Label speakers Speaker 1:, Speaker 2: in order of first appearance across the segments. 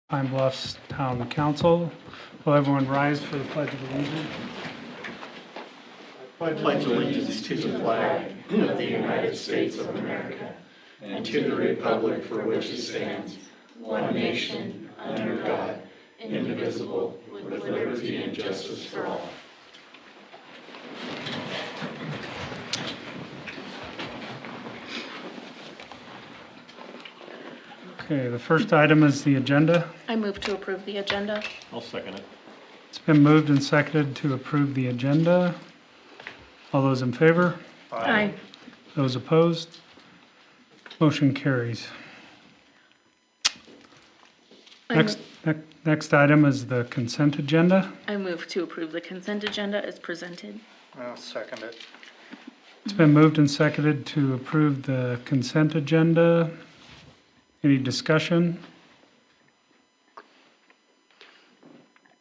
Speaker 1: Pine Bluffs Town Council. Will everyone rise for the Pledge of Allegiance?
Speaker 2: Pledge allegiance to the flag of the United States of America and to the republic for which it stands, one nation, under God, indivisible, with liberty and justice for all.
Speaker 1: Okay, the first item is the agenda.
Speaker 3: I move to approve the agenda.
Speaker 2: I'll second it.
Speaker 1: It's been moved and seconded to approve the agenda. All those in favor?
Speaker 3: Aye.
Speaker 1: Those opposed? Motion carries. Next item is the consent agenda.
Speaker 3: I move to approve the consent agenda as presented.
Speaker 4: I'll second it.
Speaker 1: It's been moved and seconded to approve the consent agenda. Any discussion?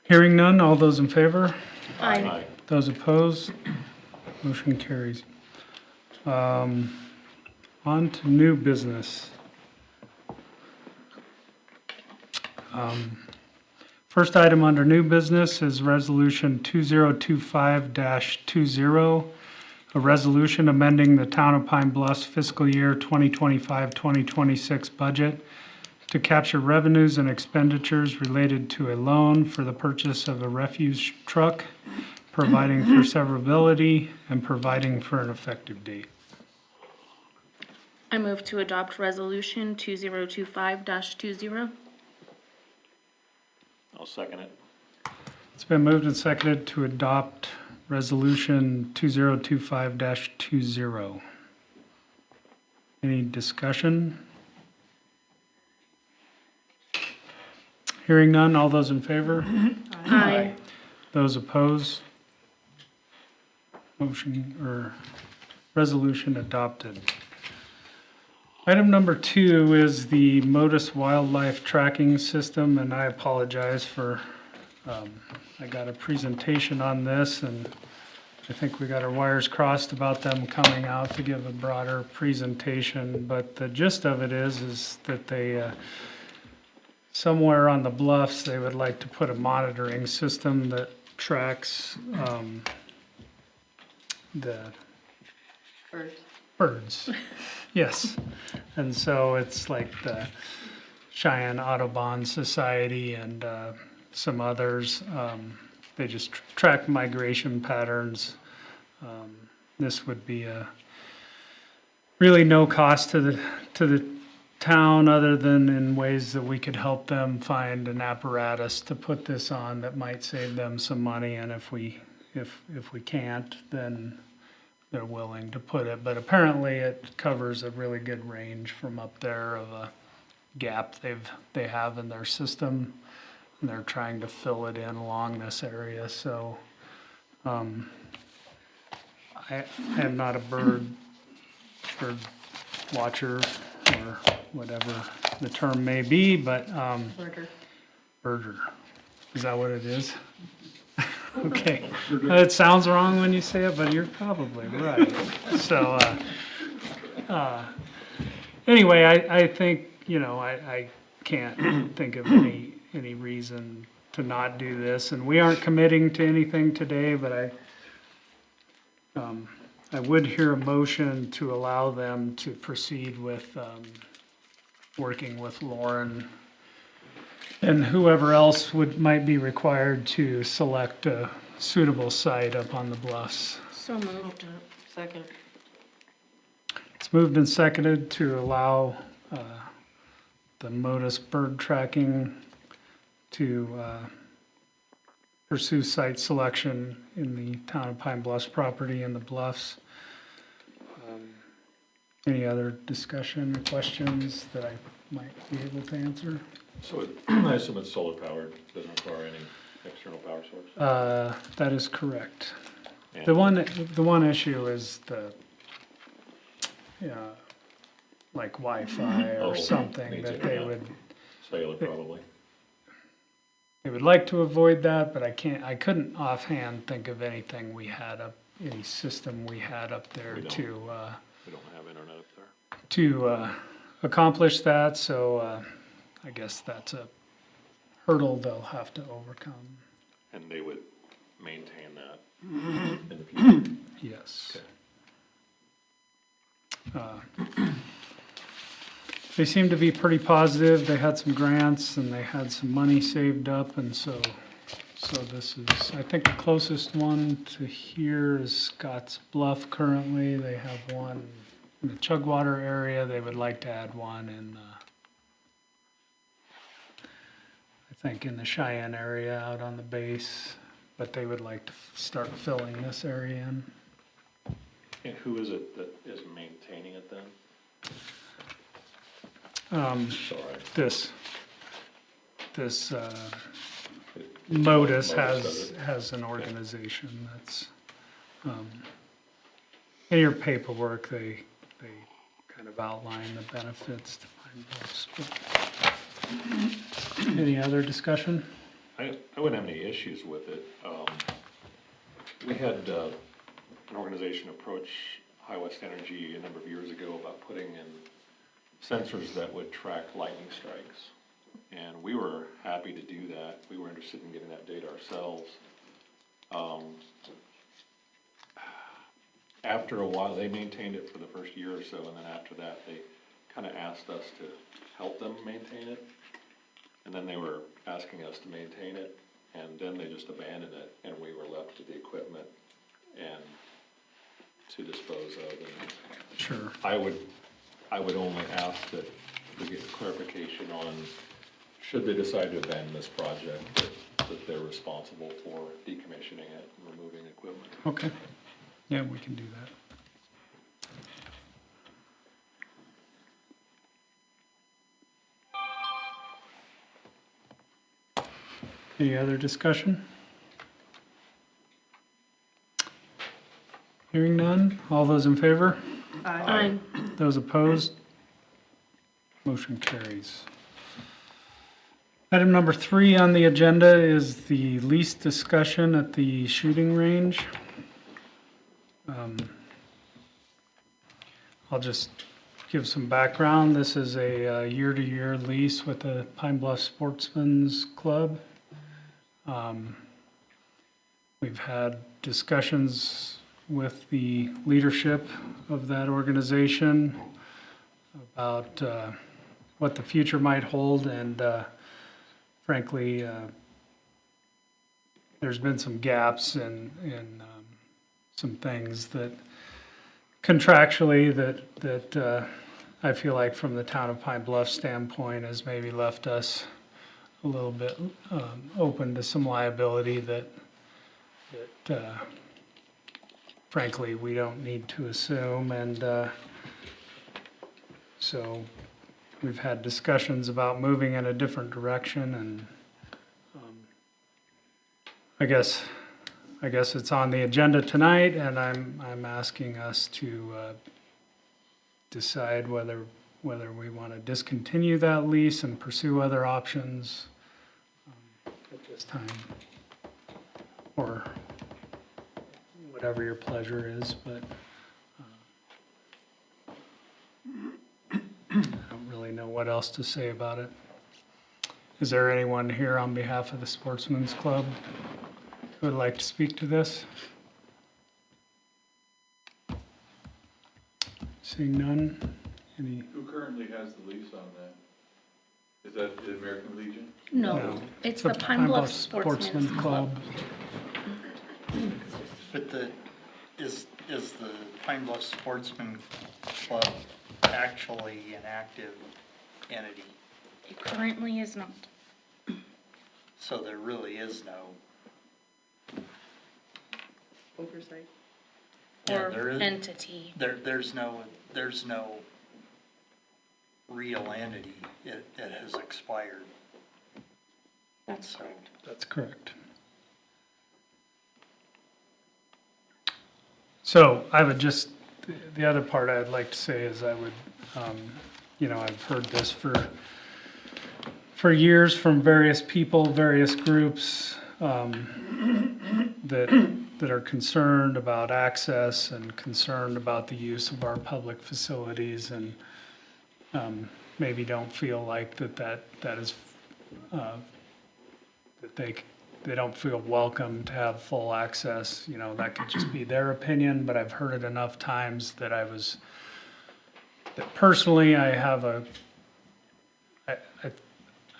Speaker 1: Hearing none, all those in favor?
Speaker 3: Aye.
Speaker 1: Those opposed? Motion carries. On to new business. First item under new business is Resolution 2025-20, a resolution amending the Town of Pine Bluffs fiscal year 2025-2026 budget to capture revenues and expenditures related to a loan for the purchase of a refuse truck, providing for severability, and providing for an effective date.
Speaker 3: I move to adopt resolution 2025-20.
Speaker 2: I'll second it.
Speaker 1: It's been moved and seconded to adopt Resolution 2025-20. Any discussion? Hearing none, all those in favor?
Speaker 3: Aye.
Speaker 1: Those opposed? Resolution adopted. Item number 2 is the Modus Wildlife Tracking System, and I apologize for, I got a presentation on this, and I think we got our wires crossed about them coming out to give a broader presentation, but the gist of it is that they, somewhere on the bluffs, they would like to put a monitoring system that tracks the birds. Yes. And so it's like the Cheyenne Audubon Society and some others. They just track migration patterns. This would be a really no cost to the town, other than in ways that we could help them find an apparatus to put this on that might save them some money. And if we can't, then they're willing to put it. But apparently it covers a really good range from up there of a gap they have in their system, and they're trying to fill it in along this area. So I am not a bird watcher or whatever the term may be, but birder. Is that what it is? Okay. It sounds wrong when you say it, but you're probably right. So anyway, I think, I can't think of any reason to not do this, and we aren't committing to anything today, but I would hear a motion to allow them to proceed with working with Lauren and whoever else might be required to select a suitable site up on the bluffs.
Speaker 3: So moved.
Speaker 5: Second.
Speaker 1: It's moved and seconded to allow the Modus bird tracking to pursue site selection in the Town of Pine Bluffs property in the bluffs. Any other discussion or questions that I might be able to answer?
Speaker 6: So I assume it's solar powered, doesn't require any external power source?
Speaker 1: That is correct.
Speaker 6: And
Speaker 1: The one issue is the, like Wi-Fi or
Speaker 6: Oh,
Speaker 1: something
Speaker 6: needs
Speaker 1: that
Speaker 6: it,
Speaker 1: they
Speaker 6: yeah.
Speaker 1: would
Speaker 6: Cellular probably.
Speaker 1: like to avoid that, but I couldn't offhand think of anything any system we had up there
Speaker 6: We don't.
Speaker 1: to
Speaker 6: We don't have internet up there.
Speaker 1: accomplish that. So I guess that's a hurdle they'll have to overcome.
Speaker 6: And they would maintain that in the future?
Speaker 1: Yes.
Speaker 6: Okay.
Speaker 1: They seem to be pretty positive. They had some grants and they had some money saved up, and so this is, I think the closest one to here is Scotts Bluff currently. They have one in the Chugwater area. They would like to add one in, I think in the Cheyenne area out on the base, but they would like to start filling this area in.
Speaker 6: And who is it that is maintaining it then? Sorry.
Speaker 1: This Modus
Speaker 6: does it.
Speaker 1: has an organization that's, in your paperwork, they kind of outline the benefits to Pine Bluffs. But any other discussion?
Speaker 6: I wouldn't have any issues with it. We had an organization approach High West Energy a number of years ago about putting in sensors that would track lightning strikes. And we were happy to do that. We were interested in getting that data ourselves. After a while, they maintained it for the first year or so, and then after that, they kind of asked us to help them maintain it. And then they were asking us to maintain it, and then they just abandoned it, and we were left with the equipment and to dispose of. And
Speaker 1: Sure.
Speaker 6: I would only ask that we get clarification on, should they decide to abandon this project, that they're responsible for decommissioning it and removing equipment.
Speaker 1: Okay. Yeah, we can do that. Any other discussion? Hearing none. All those in favor?
Speaker 3: Aye.
Speaker 1: Those opposed? Motion carries. Item number 3 on the agenda is the lease discussion at the shooting range. I'll just give some background. This is a year-to-year lease with the Pine Bluffs Sportsman's Club. We've had discussions with the leadership of that organization about what the future might hold, and frankly, there's been some gaps in some things that contractually that I feel like from the town of Pine Bluff standpoint has maybe left us a little bit open to some liability that frankly we don't need to assume, and so we've had discussions about moving in a different direction, and I guess it's on the agenda tonight, and I'm asking us to decide whether we want to discontinue that lease and pursue other options at this time, or whatever your pleasure is, but I don't really know what else to say about it. Is there anyone here on behalf of the Sportsman's Club who would like to speak to this? Seeing none, any?
Speaker 4: Who currently has the lease on that? Is that the American Legion?
Speaker 3: No, it's the Pine Bluffs Sportsman's Club.
Speaker 5: But is the Pine Bluffs Sportsman Club actually an active entity?
Speaker 3: It currently is not.
Speaker 5: So there really is no
Speaker 7: Oversight.
Speaker 5: Yeah, there
Speaker 3: Or
Speaker 5: is.
Speaker 3: entity.
Speaker 5: There's no real entity. It has expired.
Speaker 3: That's
Speaker 5: So
Speaker 3: correct.
Speaker 1: That's correct. So I would just, the other part I'd like to say is I would, I've heard this for years from various people, various groups, that are concerned about access and concerned about the use of our public facilities, and maybe don't feel like that is that they don't feel welcome to have full access, you know, that could just be their opinion, but I've heard it enough times that that personally I have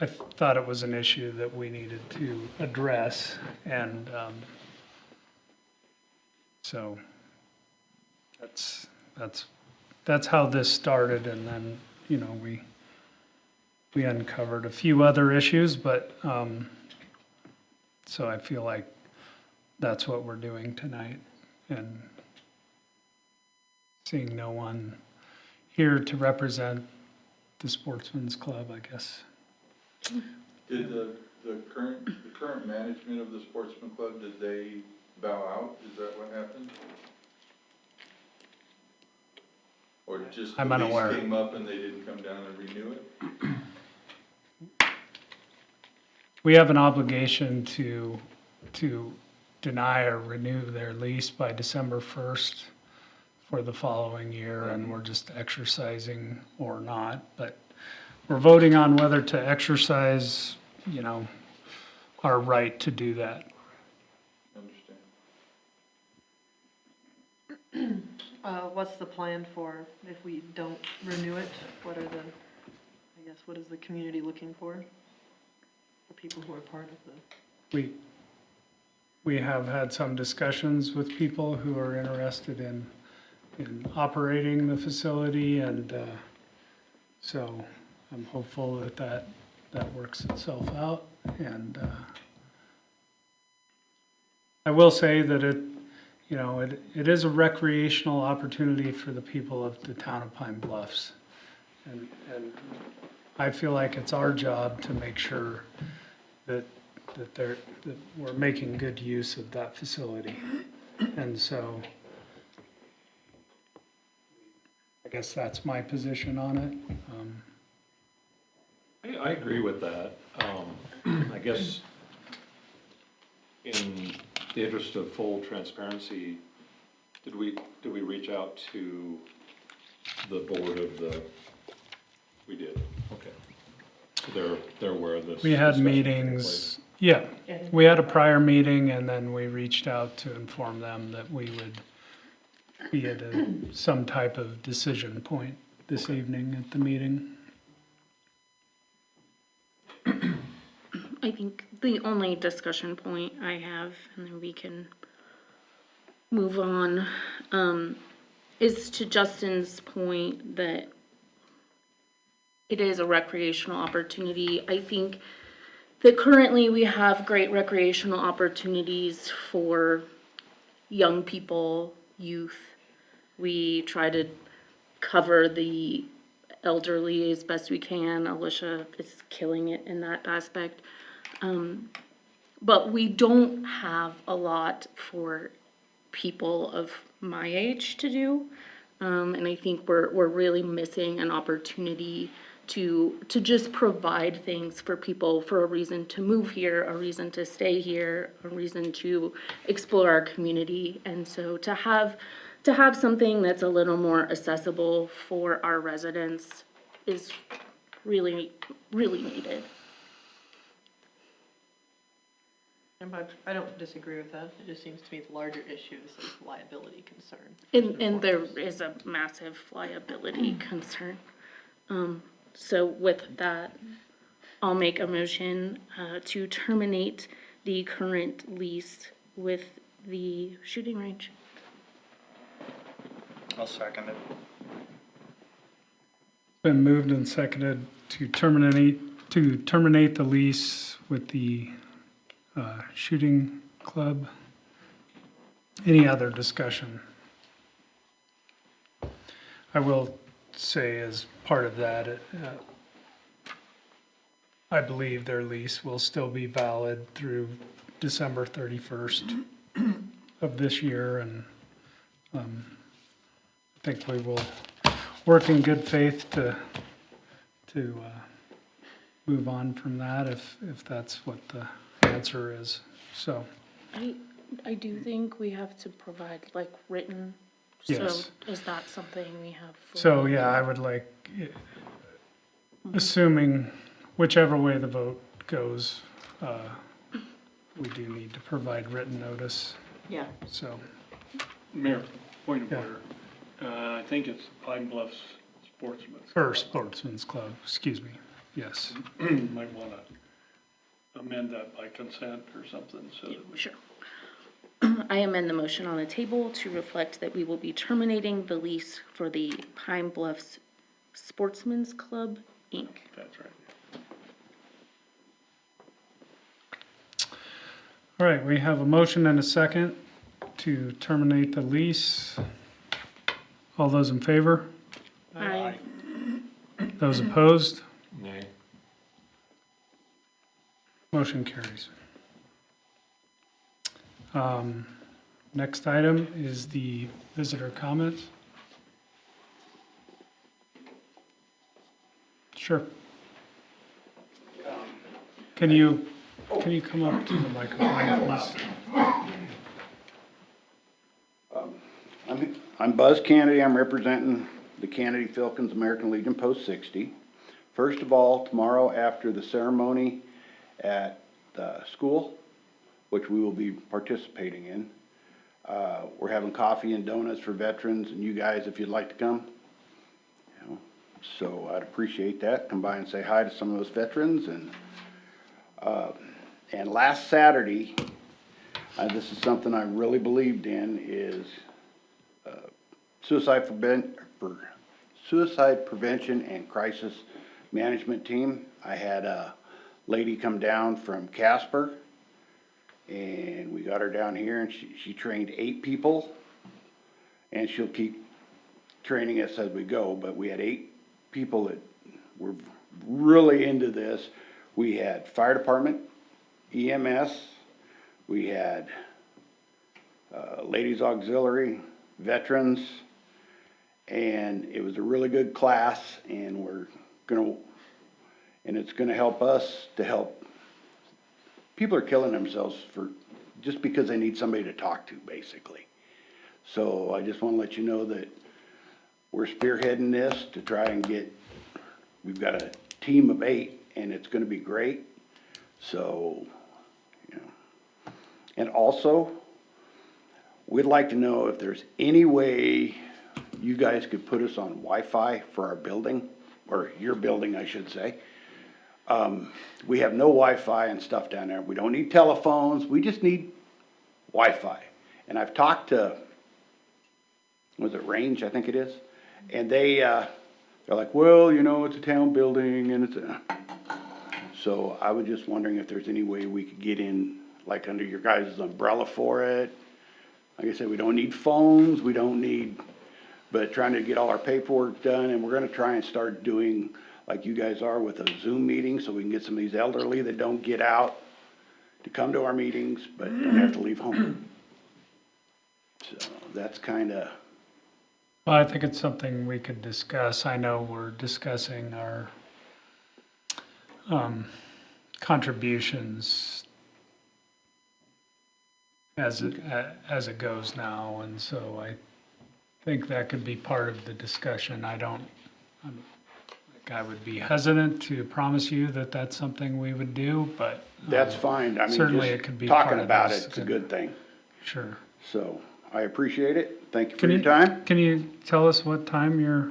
Speaker 1: I thought it was an issue that we needed to address, and so that's how this started, and then, you know, we uncovered a few other issues, but so I feel like that's what we're doing tonight, and seeing no one here to represent the Sportsman's Club, I guess.
Speaker 4: Did the current management of the Sportsman Club, did they bow out? Is that what happened? Or just the
Speaker 1: I'm
Speaker 4: lease
Speaker 1: unaware.
Speaker 4: came up and they didn't come down and renew it?
Speaker 1: We have an obligation to deny or renew their lease by December 1st for the following year, and we're just exercising or not, but we're voting on whether to exercise, you know, our right to do that.
Speaker 4: Understand.
Speaker 7: What's the plan for if we don't renew it? What is the community looking for? The people who are part of the,
Speaker 1: We have had some discussions with people who are interested in operating the facility, and so I'm hopeful that works itself out. And I will say that it is a recreational opportunity for the people of the town of Pine Bluffs. And I feel like it's our job to make sure that we're making good use of that facility. And so I guess that's my position on it.
Speaker 6: I agree with that. I guess in the interest of full transparency, did we reach out to the board of we did, okay. So they're aware of this.
Speaker 1: We had
Speaker 6: discussion taking
Speaker 1: meetings, yeah, we had a prior meeting, and then we reached out to inform them that we would be at some type of decision point this evening at the meeting.
Speaker 3: I think the only discussion point I have, and then we can move on, is to Justin's point that it is a recreational opportunity. I think that currently we have great recreational opportunities for young people, youth. We try to cover the elderly as best we can. Alicia is killing it in that aspect. But we don't have a lot for people of my age to do. And I think we're really missing an opportunity to just provide things for people for a reason to move here, a reason to stay here, a reason to explore our community. And so to have something that's a little more accessible for our residents is really, really needed.
Speaker 7: but I don't disagree with that. It just seems to me the larger issue is this liability concern.
Speaker 3: And there is a massive liability concern. So with that, I'll make a motion to terminate the current lease with the shooting range.
Speaker 5: I'll second it.
Speaker 1: Been moved and seconded to terminate the lease with the shooting club. Any other discussion? I will say as part of that, I believe their lease will still be valid through December 31st of this year, and I think we will work in good faith to move on from that if that's what the answer is. So,
Speaker 3: I do think we have to provide like written.
Speaker 1: Yes.
Speaker 3: So is that something we have?
Speaker 1: so yeah, I would like, assuming whichever way the vote goes, we do need to provide written notice,
Speaker 7: Yeah.
Speaker 1: so.
Speaker 8: Mayor, point of
Speaker 1: Yeah.
Speaker 8: order. I think it's Pine Bluffs Sportsman's.
Speaker 1: Or Sportsman's Club, excuse me, yes.
Speaker 8: Might want to amend that by consent or something, so that we.
Speaker 3: Sure. I amend the motion on the table to reflect that we will be terminating the lease for the Pine Bluffs Sportsman's Club, Inc.
Speaker 8: That's right.
Speaker 1: All right, we have a motion and a second to terminate the lease. All those in favor?
Speaker 3: Aye.
Speaker 1: Those opposed?
Speaker 6: Nay.
Speaker 1: Motion carries. Next item is the visitor comments. Sure. Can you come up to the microphone, please?
Speaker 9: I'm Buzz Kennedy. I'm representing the Kennedy Filkins American Legion Post 60. First of all, tomorrow after the ceremony at the school, which we will be participating in, we're having coffee and donuts for veterans and you guys, if you'd like to come. You know, so I'd appreciate that. Come by and say hi to some of those veterans. And last Saturday, this is something I really believed in, is suicide prevention and crisis management team. I had a lady come down from Casper, and we got her down here, and she trained 8 people, and she'll keep training us as we go, but we had 8 people that were really into this. We had fire department, EMS, we had ladies auxiliary, veterans, and it was a really good class, and it's gonna help us to help. People are killing themselves just because they need somebody to talk to, basically. So I just wanna let you know that we're spearheading this to try and we've got a team of 8, and it's gonna be great. So, you know, and also, we'd like to know if there's any way you guys could put us on Wi-Fi for our building, or your building, I should say. We have no Wi-Fi and stuff down there. We don't need telephones. We just need Wi-Fi. And I've talked to, was it Range, I think it is? And they're like, well, you know, it's a town building and so I was just wondering if there's any way we could get in, like under your guys' umbrella for it. Like I said, we don't need phones, but trying to get all our paperwork done, and we're gonna try and start doing like you guys are with a Zoom meeting, so we can get some of these elderly that don't get out to come to our meetings, but don't have to leave home. So that's kinda.
Speaker 1: Well, I think it's something we could discuss. I know we're discussing our contributions as it goes now, and so I think that could be part of the discussion. I would be hesitant to promise you that that's something we would do, but
Speaker 9: That's fine. I mean,
Speaker 1: certainly
Speaker 9: just
Speaker 1: it could be part
Speaker 9: talking
Speaker 1: of
Speaker 9: about
Speaker 1: this.
Speaker 9: it, it's a good thing.
Speaker 1: Sure.
Speaker 9: So I appreciate it. Thank you for your time.
Speaker 1: Can you tell us what time your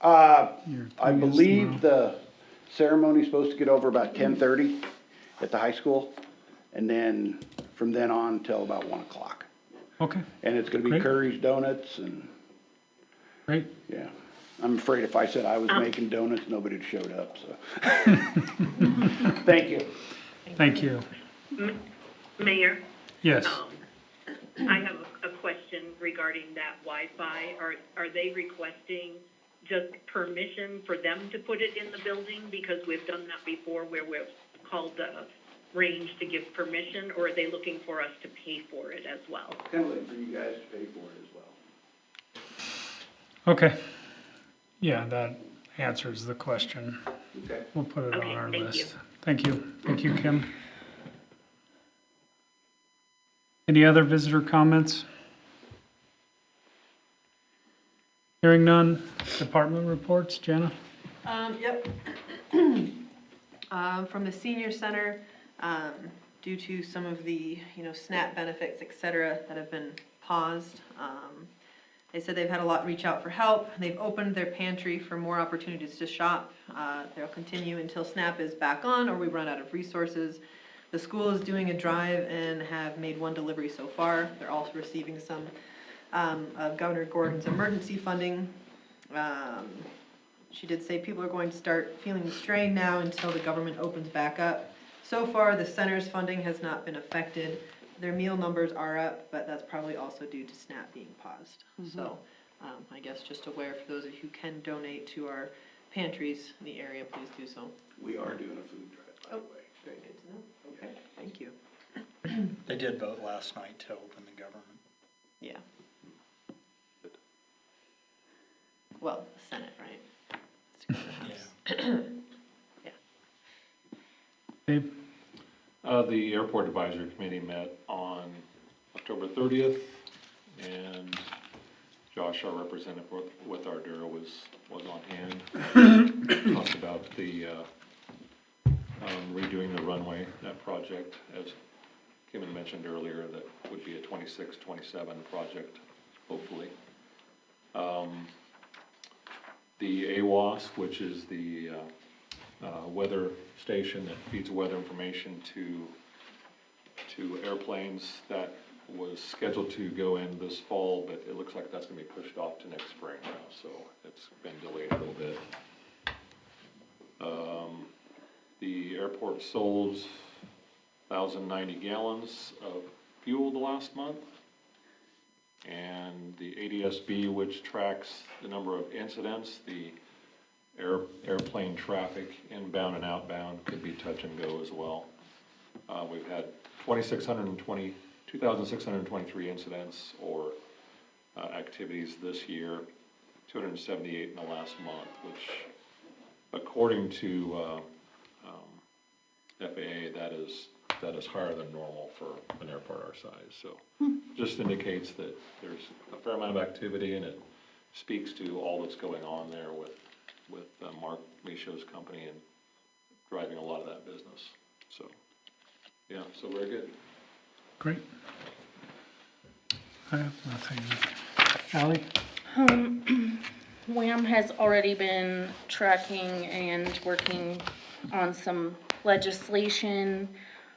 Speaker 9: I
Speaker 1: thing is
Speaker 9: believe
Speaker 1: tomorrow?
Speaker 9: the ceremony's supposed to get over about 10:30 at the high school, and then from then on till about 1 o'clock.
Speaker 1: Okay,
Speaker 9: And it's gonna be
Speaker 1: Great.
Speaker 9: Curry's Donuts, and,
Speaker 1: great.
Speaker 9: yeah. I'm afraid if I said I was making donuts, nobody'd showed up, so. Thank you.
Speaker 1: Thank you.
Speaker 10: Mayor,
Speaker 1: Yes.
Speaker 10: I have a question regarding that Wi-Fi. Are they requesting just permission for them to put it in the building? Because we've done that before where we've called the Range to give permission, or are they looking for us to pay for it as well?
Speaker 9: Kind of looking for you guys to pay for it as well.
Speaker 1: Okay. Yeah, that answers the question.
Speaker 9: Okay.
Speaker 1: We'll put it on
Speaker 10: Okay,
Speaker 1: our
Speaker 10: thank
Speaker 1: list.
Speaker 10: you.
Speaker 1: Thank you. Thank you, Kim. Any other visitor comments? Hearing none. Department reports, Jenna?
Speaker 7: Yep. From the senior center, due to some of the, SNAP benefits, et cetera, that have been paused. They said they've had a lot reach out for help. They've opened their pantry for more opportunities to shop. They'll continue until SNAP is back on or we run out of resources. The school is doing a drive and have made one delivery so far. They're also receiving some of Governor Gordon's emergency funding. She did say people are going to start feeling the strain now until the government opens back up. So far, the center's funding has not been affected. Their meal numbers are up, but that's probably also due to SNAP being paused. So I guess just aware for those of you who can donate to our pantries in the area, please do so.
Speaker 9: We are doing a food drive, by the way.
Speaker 7: Very good to know. Okay, thank you.
Speaker 5: They did vote last night to open the government.
Speaker 7: Yeah. Well, the Senate, right?
Speaker 5: Yeah.
Speaker 7: Yeah.
Speaker 1: Dave?
Speaker 6: The Airport Advisory Committee met on October 30th, and Josh, our representative with Ardura, was on hand. Talked about the redoing the runway, that project, as Kim had mentioned earlier, that would be a 26, 27 project, hopefully. The AWAS, which is the weather station that feeds weather information to airplanes, that was scheduled to go in this fall, but it looks like that's gonna be pushed off to next spring now, so it's been delayed a little bit. The airport sold 1,090 gallons of fuel the last month. And the ADSB, which tracks the number of incidents, the airplane traffic inbound and outbound, could be touch and go as well. We've had 2,623 incidents or activities this year, 278 in the last month, which according to FAA, that is higher than normal for an airport our size. So just indicates that there's a fair amount of activity, and it speaks to all that's going on there with Mark Michaud's company and driving a lot of that business. So, yeah, so very good.
Speaker 1: Great. I have nothing. Ally?
Speaker 3: WHAM has already been tracking and working on some legislation.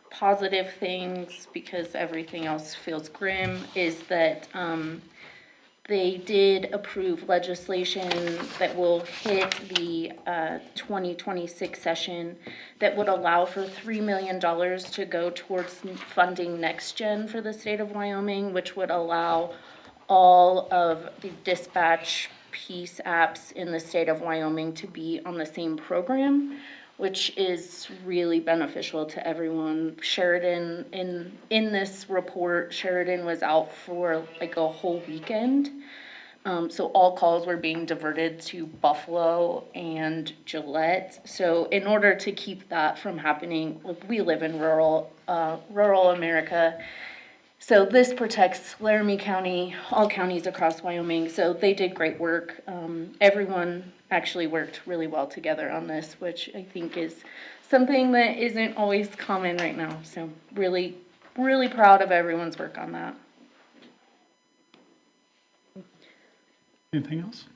Speaker 3: Positive things, because everything else feels grim, is that they did approve legislation that will hit the 2026 session that would allow for $3 million to go towards funding Next Gen for the state of Wyoming, which would allow all of the dispatch piece apps in the state of Wyoming to be on the same program, which is really beneficial to everyone. Sheridan, in this report, Sheridan was out for like a whole weekend. So all calls were being diverted to Buffalo and Gillette. So in order to keep that from happening, we live in rural America. So this protects Laramie County, all counties across Wyoming. So they did great work. Everyone actually worked really well together on this, which I think is something that isn't always common right now. So really, really proud of everyone's work on that.
Speaker 1: Anything else?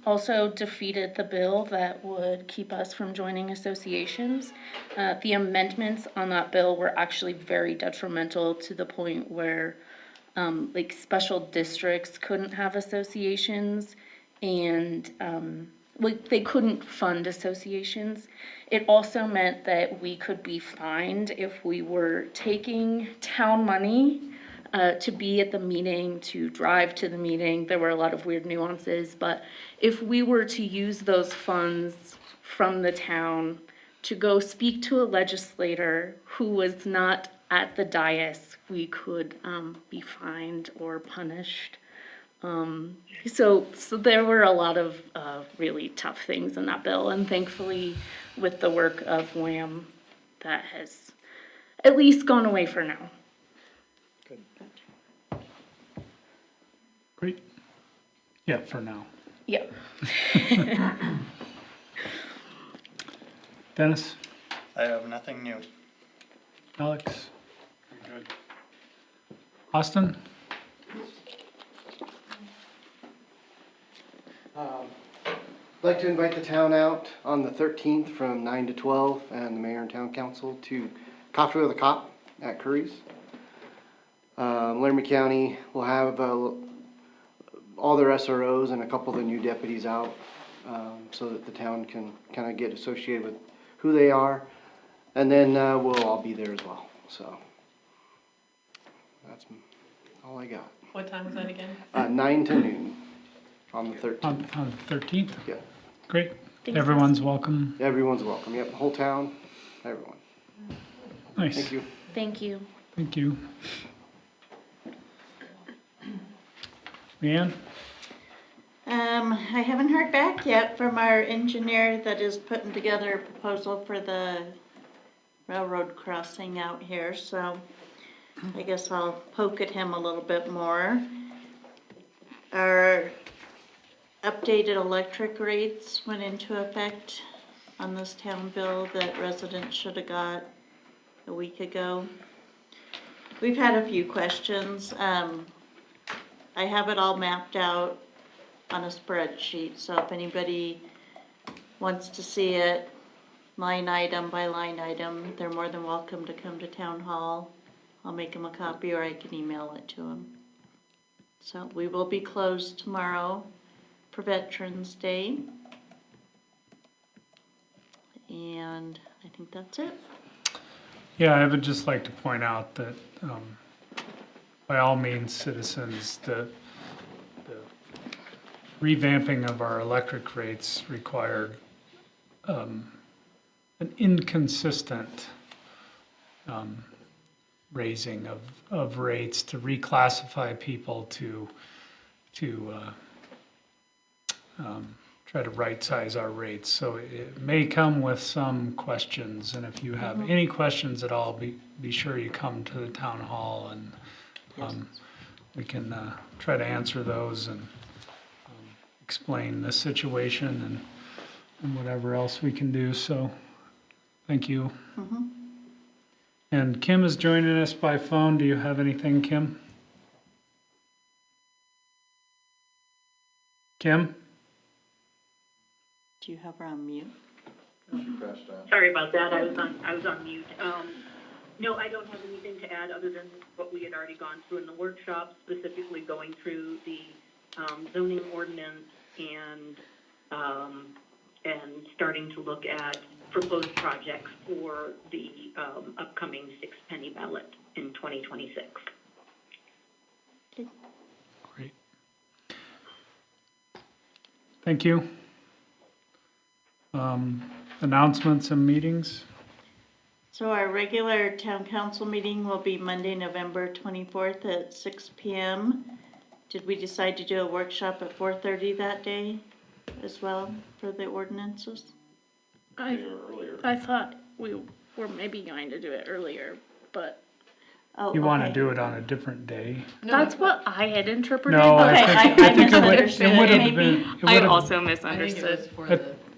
Speaker 3: Also defeated the bill that would keep us from joining associations. The amendments on that bill were actually very detrimental, to the point where like special districts couldn't have associations, and like they couldn't fund associations. It also meant that we could be fined if we were taking town money to be at the meeting, to drive to the meeting. There were a lot of weird nuances, but if we were to use those funds from the town to go speak to a legislator who was not at the dais, we could be fined or punished. So there were a lot of really tough things in that bill, and thankfully with the work of WHAM, that has at least gone away for now.
Speaker 1: Great. Yeah, for now.
Speaker 3: Yeah.
Speaker 1: Dennis?
Speaker 5: I have nothing new.
Speaker 1: Alex?
Speaker 8: Good.
Speaker 1: Austin?
Speaker 11: I'd like to invite the town out on the 13th from 9 to 12 and the mayor and town council to Coffee with a Cop at Curry's. Laramie County will have all their SROs and a couple of the new deputies out so that the town can kind of get associated with who they are. And then we'll all be there as well. So that's all I got.
Speaker 7: What time was that again?
Speaker 11: 9 to noon on the 13th.
Speaker 1: On the 13th?
Speaker 11: Yeah.
Speaker 1: Great.
Speaker 3: Thanks,
Speaker 1: Everyone's welcome.
Speaker 11: Everyone's welcome. Yep, the whole town, everyone.
Speaker 1: Nice.
Speaker 11: Thank you.
Speaker 3: Thank you.
Speaker 1: Thank you. Leanne?
Speaker 12: I haven't heard back yet from our engineer that is putting together a proposal for the railroad crossing out here, so I guess I'll poke at him a little bit more. Our updated electric rates went into effect on this town bill that residents should have got a week ago. We've had a few questions. I have it all mapped out on a spreadsheet, so if anybody wants to see it line item by line item, they're more than welcome to come to town hall. I'll make them a copy or I can email it to them. So we will be closed tomorrow for Veterans Day. And I think that's it.
Speaker 1: Yeah, I would just like to point out that, by all means, citizens, the revamping of our electric rates required an inconsistent raising of rates to reclassify people to try to right-size our rates. So it may come with some questions, and if you have any questions at all, be sure you come to the town hall, and we can try to answer those and explain the situation and whatever else we can do. So thank you. And Kim is joining us by phone. Do you have anything, Kim? Kim?
Speaker 12: Do you have her on mute?
Speaker 4: You passed out.
Speaker 10: Sorry about that, I was on mute. No, I don't have anything to add other than what we had already gone through in the workshop, specifically going through the zoning ordinance and starting to look at proposed projects for the upcoming six-penny ballot in 2026.
Speaker 1: Great. Thank you. Announcements and meetings?
Speaker 12: So our regular town council meeting will be Monday, November 24th at 6 p.m. Did we decide to do a workshop at 4:30 that day as well for the ordinances?
Speaker 3: I thought we were maybe going to do it earlier, but
Speaker 12: Oh,
Speaker 1: You want to
Speaker 12: okay.
Speaker 1: do it on a different day?
Speaker 3: that's what I had interpreted.
Speaker 1: No,
Speaker 12: Okay,
Speaker 1: I think it would
Speaker 12: misunderstood.
Speaker 1: it would have
Speaker 12: Maybe.
Speaker 1: been. it
Speaker 3: I
Speaker 1: would have-
Speaker 3: also
Speaker 7: I think it was
Speaker 3: misunderstood.
Speaker 7: for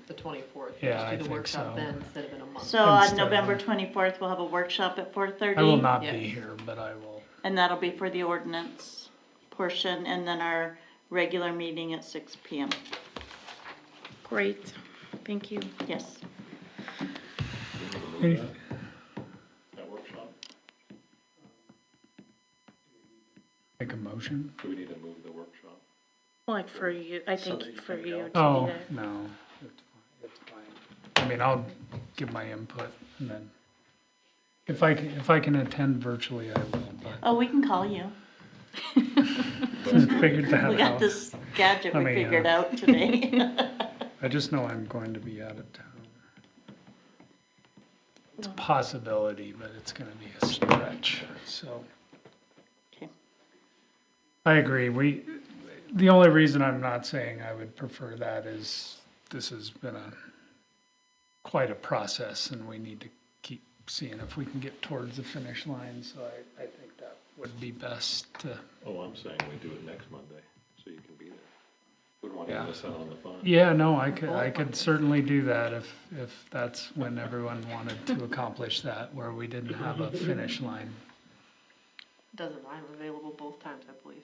Speaker 7: the 24th.
Speaker 1: Yeah,
Speaker 7: Just
Speaker 1: I
Speaker 7: do the
Speaker 1: think
Speaker 7: workshop
Speaker 1: so.
Speaker 7: then instead of in a month.
Speaker 12: So on
Speaker 1: Instead of-
Speaker 12: November 24th, we'll have a workshop at 4:30.
Speaker 1: I will not
Speaker 7: Yeah.
Speaker 1: be here, but I will.
Speaker 12: And that'll be for the ordinance portion, and then our regular meeting at 6 p.m.
Speaker 3: Great, thank you.
Speaker 12: Yes.
Speaker 1: Any-
Speaker 6: That workshop,
Speaker 1: Make a motion?
Speaker 6: do we need to move the workshop?
Speaker 3: Like for you, I
Speaker 11: So that
Speaker 3: think
Speaker 11: you
Speaker 3: for
Speaker 11: can
Speaker 3: you
Speaker 11: go.
Speaker 3: to be
Speaker 1: Oh,
Speaker 3: there.
Speaker 1: no, it's fine. I mean, I'll give my input and then, if I can attend virtually, I will, but
Speaker 12: Oh, we can call you.
Speaker 1: figured that
Speaker 12: We got
Speaker 1: out.
Speaker 12: this gadget we
Speaker 1: I mean,
Speaker 12: figured out today.
Speaker 1: I just know I'm going to be out of town. It's a possibility, but it's gonna be a stretch, so.
Speaker 12: Okay.
Speaker 1: I agree. The only reason I'm not saying I would prefer that is this has been quite a process, and we need to keep seeing if we can get towards the finish line, so I think that would be best to,
Speaker 6: Oh, I'm saying we do it next Monday, so you can be there. Wouldn't want to miss out on the fun.
Speaker 1: Yeah, no, I could certainly do that if that's when everyone wanted to accomplish that, where we didn't have a finish line.
Speaker 7: Doesn't, I'm available both times, I believe.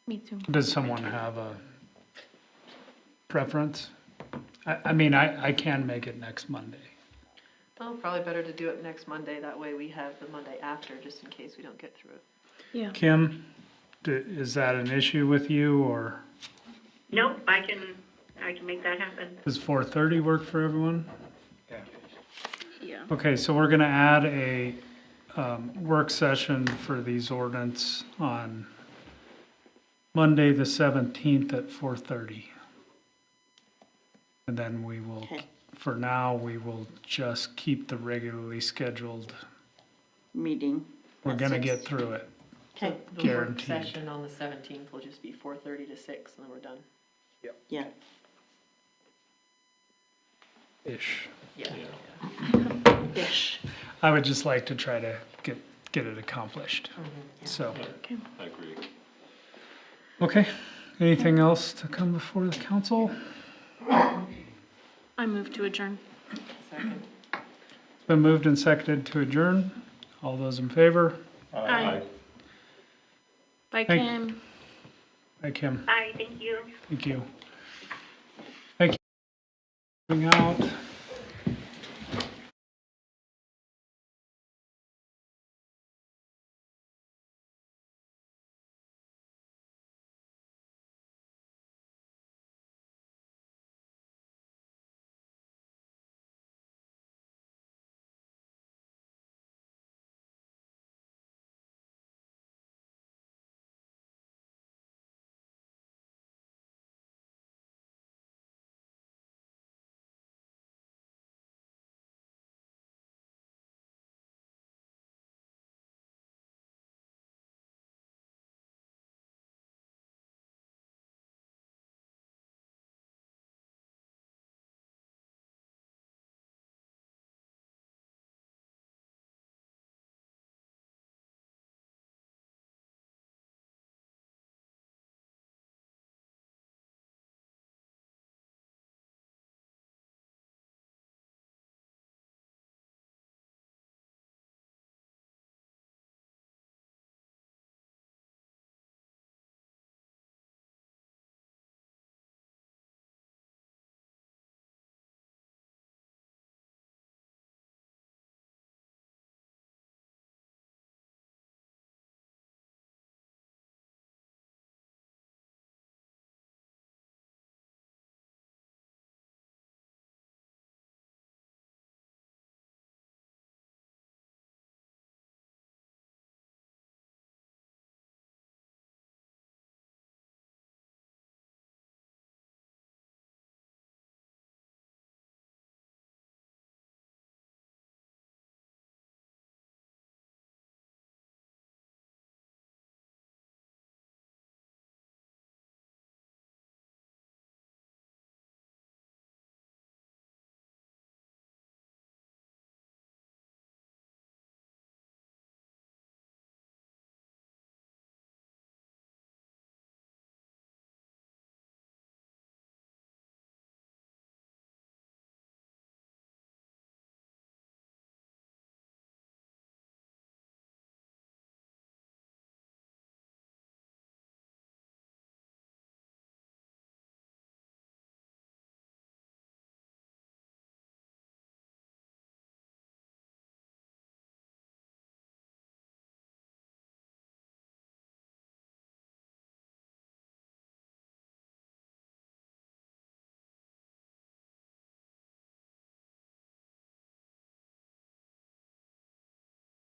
Speaker 3: Me too.
Speaker 1: Does someone have a preference? I mean, I can make it next Monday.
Speaker 7: Well, probably better to do it next Monday, that way we have the Monday after, just in case we don't get through it.
Speaker 3: Yeah.
Speaker 1: Kim, is that an issue with you, or
Speaker 10: Nope, I can make that happen.
Speaker 1: does 4:30 work for everyone?
Speaker 3: Yeah.
Speaker 1: Okay, so we're gonna add a work session for these ordinance on Monday, the 17th at 4:30. And then we will,
Speaker 12: Okay.
Speaker 1: for now, we will just keep the regularly scheduled.
Speaker 12: Meeting.
Speaker 1: We're
Speaker 12: at
Speaker 1: gonna
Speaker 12: 6.
Speaker 1: get through it,
Speaker 12: Okay,
Speaker 7: The work
Speaker 1: Guaranteed.
Speaker 7: session on the 17th will just be 4:30 to 6, and then we're done.
Speaker 12: yeah.
Speaker 1: ish.
Speaker 7: Yeah.
Speaker 12: Ish.
Speaker 1: I would just like to try to get it accomplished, so.
Speaker 6: I agree.
Speaker 1: Okay, anything else to come before the council?
Speaker 3: I move to adjourn.
Speaker 7: Second.
Speaker 1: It's been moved and seconded to adjourn. All those in favor?
Speaker 3: Aye. Bye,
Speaker 1: Thank-
Speaker 3: Kim.
Speaker 1: Hi, Kim.
Speaker 10: Bye, thank you.
Speaker 1: Thank you. Thank you. Moving out.